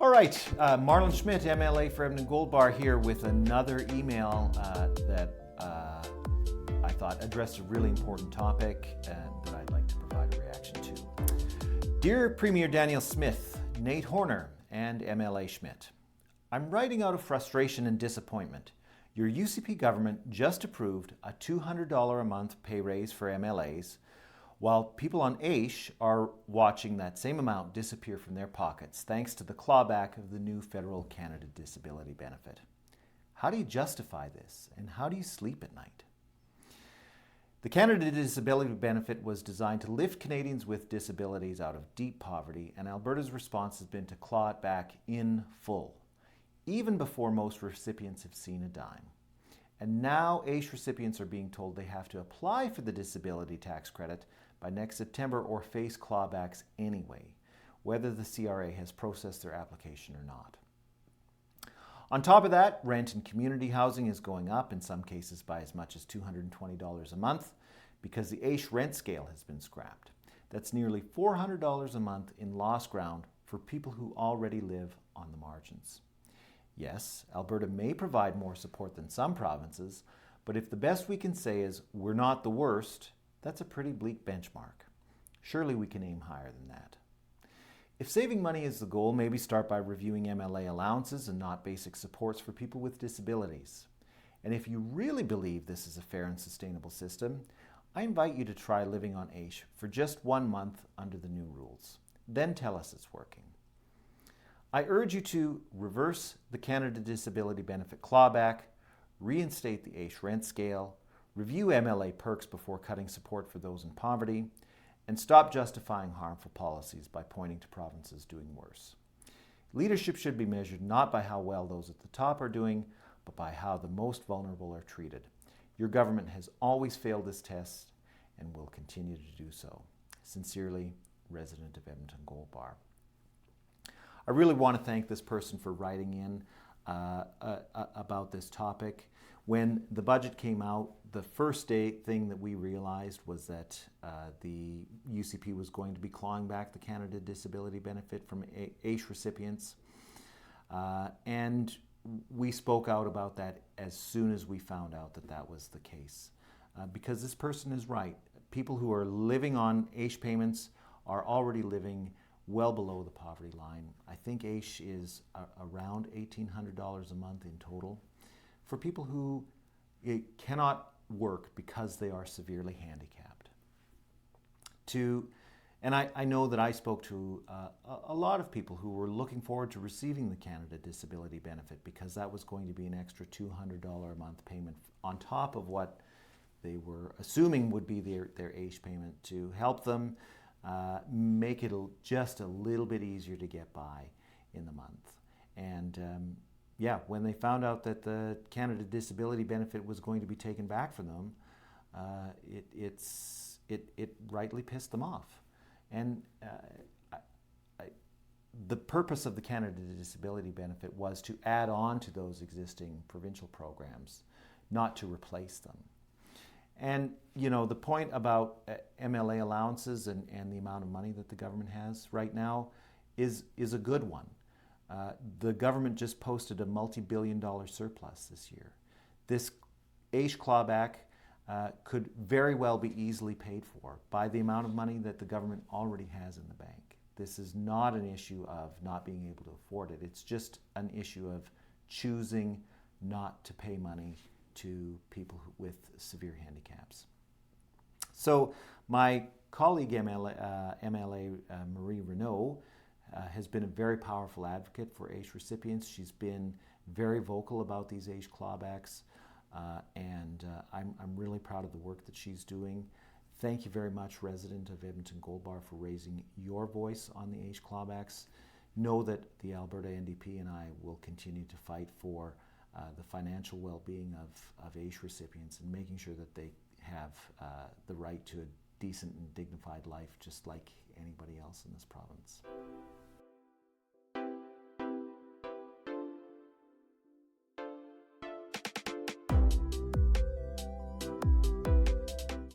All right, 𝗦𝗰𝗵𝗺𝗁, MLA for Edmonton Gold Bar here with another email that I thought addressed a really important topic that I'd like to provide a reaction to. Dear Premier Daniel Smith, Nate Horner, and MLA Schmidt, I'm writing out of frustration and disappointment. Your UCP government just approved a $200 a month pay raise for MLAs, while people on AISH are watching that same amount disappear from their pockets thanks to the clawback of the new federal Canada Disability Benefit. How do you justify this, and how do you sleep at night? The Canada Disability Benefit was designed to lift Canadians with disabilities out of deep poverty, and Alberta's response has been to claw it back in full, even before most recipients have seen a dime. And now AISH recipients are being told they have to apply for the disability tax credit by next September or face clawbacks anyway, whether the CRA has processed their application or not. On top of that, rent and community housing is going up, in some cases by as much as $220 a month, because the AISH rent scale has been scrapped. That's nearly $400 a month in lost ground for people who already live on the margins. Yes, Alberta may provide more support than some provinces, but if the best we can say is we're not the worst, that's a pretty bleak benchmark. Surely we can aim higher than that. If saving money is the goal, maybe start by reviewing MLA allowances and not basic supports for people with disabilities. And if you really believe this is a fair and sustainable system, I invite you to try living on AISH for just 1 month under the new rules. Then tell us it's working. I urge you to reverse the Canada Disability Benefit clawback, reinstate the AISH rent scale, review MLA perks before cutting support for those in poverty, and stop justifying harmful policies by pointing to provinces doing worse. Leadership should be measured not by how well those at the top are doing, but by how the most vulnerable are treated. Your government has always failed this test and will continue to do so. Sincerely, resident of Edmonton Gold Bar. I really want to thank this person for writing in about this topic. When the budget came out, the first thing that we realized was that the UCP was going to be clawing back the Canada Disability Benefit from AISH recipients. And we spoke out about that as soon as we found out that that was the case. Because this person is right. People who are living on AISH payments are already living well below the poverty line. I think AISH is around $1,800 a month in total for people who cannot work because they are severely handicapped. And I know that I spoke to a lot of people who were looking forward to receiving the Canada Disability Benefit because that was going to be an extra $200 a month payment on top of what they were assuming would be their AISH payment to help them make it just a little bit easier to get by in the month. And yeah, when they found out that the Canada Disability Benefit was going to be taken back from them, it rightly pissed them off. And the purpose of the Canada Disability Benefit was to add on to those existing provincial programs, not to replace them. And, you know, the point about MLA allowances and the amount of money that the government has right now is a good one. The government just posted a multi-billion-dollar surplus this year. This AISH clawback could very well be easily paid for by the amount of money that the government already has in the bank. This is not an issue of not being able to afford it. It's just an issue of choosing not to pay money to people with severe handicaps. So my colleague MLA 𝗦𝗰𝗵𝗺𝗁 has been a very powerful advocate for AISH recipients. She's been very vocal about these AISH clawbacks, and I'm really proud of the work that she's doing. Thank you very much, resident of Edmonton Gold Bar, for raising your voice on the AISH clawbacks. Know that the Alberta NDP and I will continue to fight for the financial well-being of AISH recipients and making sure that they have the right to a decent and dignified life just like anybody else in this province.